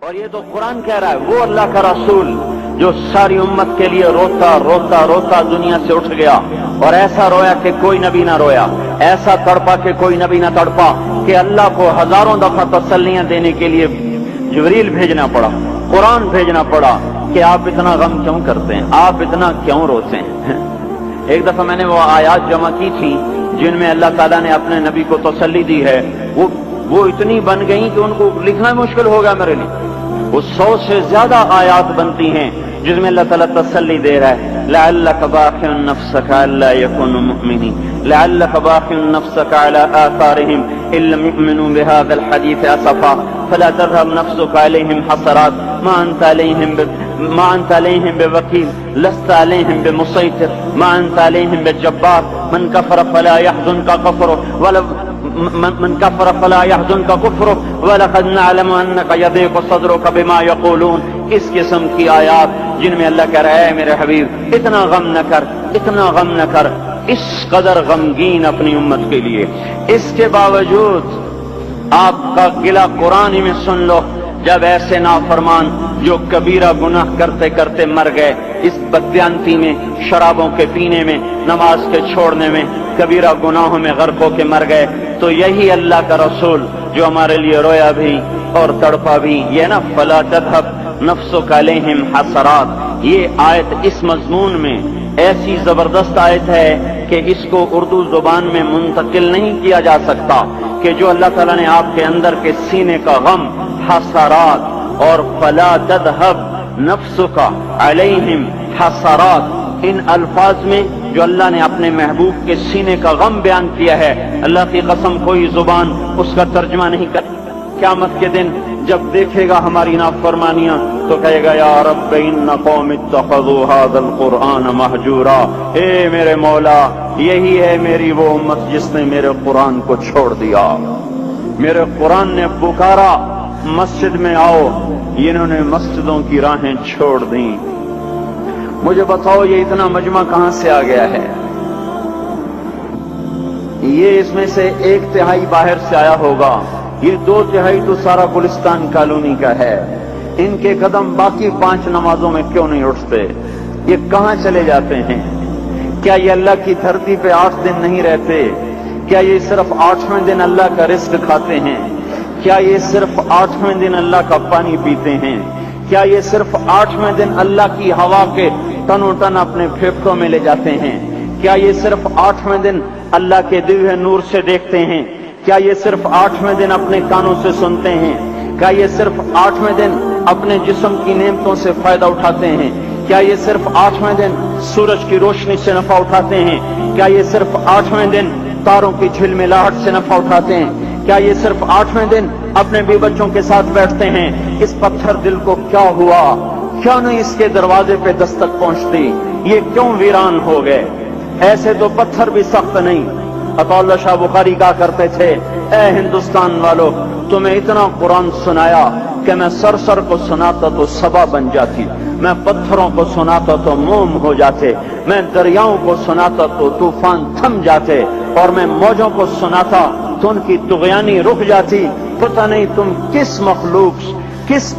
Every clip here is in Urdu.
اور یہ تو قرآن کہہ رہا ہے، وہ اللہ کا رسول جو ساری امت کے لیے روتا روتا روتا دنیا سے اٹھ گیا اور ایسا رویا کہ کوئی نبی نہ رویا، ایسا تڑپا کہ کوئی نبی نہ تڑپا، کہ اللہ کو ہزاروں دفعہ تسلیاں دینے کے لیے جبریل بھیجنا پڑا، قرآن بھیجنا پڑا کہ آپ اتنا غم کیوں کرتے ہیں، آپ اتنا کیوں روتے ہیں۔ ایک دفعہ میں نے وہ آیات جمع کی تھی جن میں اللہ تعالیٰ نے اپنے نبی کو تسلی دی ہے، وہ اتنی بن گئی کہ ان کو لکھنا مشکل ہو گیا میرے لیے۔ وہ 100 سے زیادہ آیات بنتی ہیں جس میں اللہ تعالیٰ تسلی دے رہا ہے، لعلک باخع نفسک الا یکونوا مؤمنین، لعلک باخع نفسک علی آثارہم ان لم یؤمنوا بهذا الحدیث اسفا فلا تذهب نفسک علیہم حسرات ما انت علیہم بوکیل لست علیہم بمسیطر ما انت علیہم بجبار من کفر فلا يحزنک کفرہ من کفر فلا يحزنک کفرہ ولقد نعلم انک یضیق صدرک بما یقولون۔ اس قسم کی آیات جن میں اللہ کہہ رہا ہے میرے حبیب اتنا غم نہ کر، اتنا غم نہ کر، اس قدر غمگین اپنی امت کے لیے۔ اس کے باوجود آپ کا گلہ قرآن میں سن لو، جب ایسے نافرمان جو کبیرہ گناہ کرتے کرتے مر گئے، اس بددیانتی میں، شرابوں کے پینے میں، نماز کے چھوڑنے میں، کبیرہ گناہوں میں غرق ہو کے مر گئے، تو یہی اللہ کا رسول جو ہمارے لیے رویا بھی اور تڑپا بھی، یہ نا فلا تذهب نفسک علیہم حسرات، یہ آیت اس مضمون میں ایسی زبردست آیت ہے کہ اس کو اردو زبان میں منتقل نہیں کیا جا سکتا، کہ جو اللہ تعالیٰ نے آپ کے اندر کے سینے کا غم، حسرات اور فلا تذهب نفسک علیہم حسرات، ان الفاظ میں جو اللہ نے اپنے محبوب کے سینے کا غم بیان کیا ہے، اللہ کی قسم کوئی زبان اس کا ترجمہ نہیں کر۔ قیامت کے دن جب دیکھے گا ہماری نافرمانیاں تو کہے گا یا رب ان قوم اتخذوا هذا القرآن مہجورا، اے میرے مولا یہی ہے میری وہ امت جس نے میرے قرآن کو چھوڑ دیا، میرے قرآن نے پکارا مسجد میں آؤ، انہوں نے مسجدوں کی راہیں چھوڑ دیں۔ مجھے بتاؤ یہ اتنا مجمع کہاں سے آ گیا ہے؟ یہ اس میں سے 1/3 باہر سے آیا ہوگا، یہ 2/3 تو سارا گلستان کالونی کا ہے۔ ان کے قدم باقی 5 نمازوں میں کیوں نہیں اٹھتے؟ یہ کہاں چلے جاتے ہیں؟ کیا یہ اللہ کی دھرتی پہ 8 دن نہیں رہتے؟ کیا یہ صرف 8ویں دن اللہ کا رزق کھاتے ہیں؟ کیا یہ صرف 8ویں دن اللہ کا پانی پیتے ہیں؟ کیا یہ صرف 8ویں دن اللہ کی ہوا کے تنو تن اپنے پھیپھڑوں میں لے جاتے ہیں؟ کیا یہ صرف 8ویں دن اللہ کے دیے نور سے دیکھتے ہیں؟ کیا یہ صرف 8ویں دن اپنے کانوں سے سنتے ہیں؟ کیا یہ صرف 8ویں دن اپنے جسم کی نعمتوں سے فائدہ اٹھاتے ہیں؟ کیا یہ صرف 8ویں دن سورج کی روشنی سے نفع اٹھاتے ہیں؟ کیا یہ صرف 8ویں دن تاروں کی جھلملاہٹ سے نفع اٹھاتے ہیں؟ کیا یہ صرف 8ویں دن اپنے بیوی بچوں کے ساتھ بیٹھتے ہیں؟ اس پتھر دل کو کیا ہوا؟ کیا نہیں اس کے دروازے پہ دستک پہنچتی؟ یہ کیوں ویران ہو گئے؟ ایسے تو پتھر بھی سخت نہیں۔ عطا اللہ شاہ بخاری کہا کرتے تھے، اے ہندوستان والو تمہیں اتنا قرآن سنایا کہ میں سر کو سناتا تو صبا بن جاتی، میں پتھروں کو سناتا تو موم ہو جاتے، میں دریاؤں کو سناتا تو طوفان تھم جاتے، اور میں موجوں کو سناتا تو ان کی طغیانی رک جاتی۔ پتہ نہیں تم کس مخلوق، کس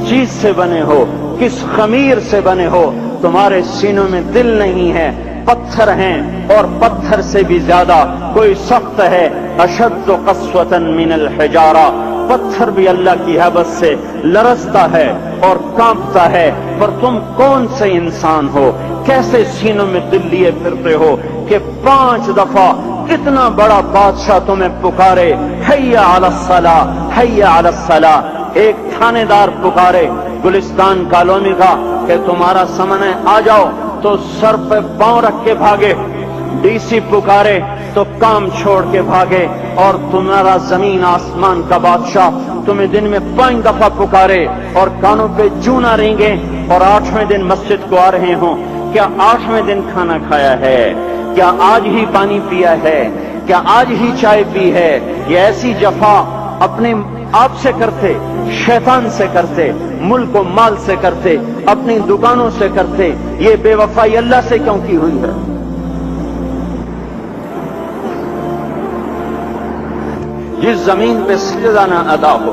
چیز سے بنے ہو، کس خمیر سے بنے ہو، تمہارے سینوں میں دل نہیں ہے، پتھر ہیں، اور پتھر سے بھی زیادہ کوئی سخت ہے، اشد قسوة من الحجارہ، پتھر بھی اللہ کی حیبت سے لرزتا ہے اور کانپتا ہے، پر تم کون سے انسان ہو، کیسے سینوں میں دل لیے پھرتے ہو کہ 5 دفعہ اتنا بڑا بادشاہ تمہیں پکارے حی علی الصلاۃ، حی علی الصلاۃ۔ ایک تھانے دار پکارے گلستان کالونی کا کہ تمہارا سمن ہے آ جاؤ، تو سر پہ پاؤں رکھ کے بھاگے، ڈی سی پکارے تو کام چھوڑ کے بھاگے، اور تمہارا زمین آسمان کا بادشاہ تمہیں دن میں 5 دفعہ پکارے اور کانوں پہ جوں نہ رینگے، اور 8ویں دن مسجد کو آ رہے ہوں۔ کیا 8ویں دن کھانا کھایا ہے؟ کیا آج ہی پانی پیا ہے؟ کیا آج ہی چائے پی ہے؟ یہ ایسی جفا اپنے آپ سے کرتے، شیطان سے کرتے، ملک و مال سے کرتے، اپنی دکانوں سے کرتے، یہ بے وفائی اللہ سے کیوں کی ہوئی ہے؟ جس زمین پہ سجدہ نہ ادا ہو،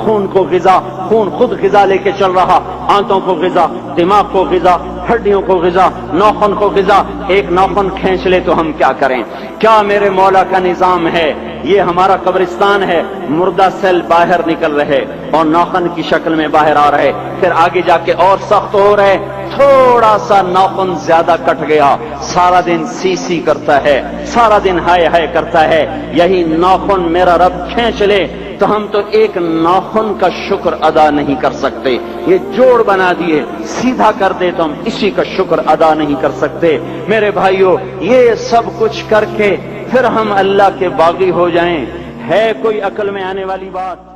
خون کو غذا، خون خود غذا لے کے چل رہا، آنتوں کو غذا، دماغ کو غذا، ہڈیوں کو غذا، ناخن کو غذا، ایک ناخن کھینچ لے تو ہم کیا کریں؟ کیا میرے مولا کا نظام ہے؟ یہ ہمارا قبرستان ہے، مردہ سیل باہر نکل رہے اور ناخن کی شکل میں باہر آ رہے، پھر آگے جا کے اور سخت ہو رہے، تھوڑا سا ناخن زیادہ کٹ گیا، سارا دن سی سی کرتا ہے، سارا دن ہائے ہائے کرتا ہے، یہی ناخن میرا رب کھینچ لے تو ہم تو ایک ناخن کا شکر ادا نہیں کر سکتے، یہ جوڑ بنا دیے سیدھا کر دے تو ہم اسی کا شکر ادا نہیں کر سکتے۔ میرے بھائیو، یہ سب کچھ کر کے پھر ہم اللہ کے باغی ہو جائیں، ہے کوئی عقل میں آنے والی بات؟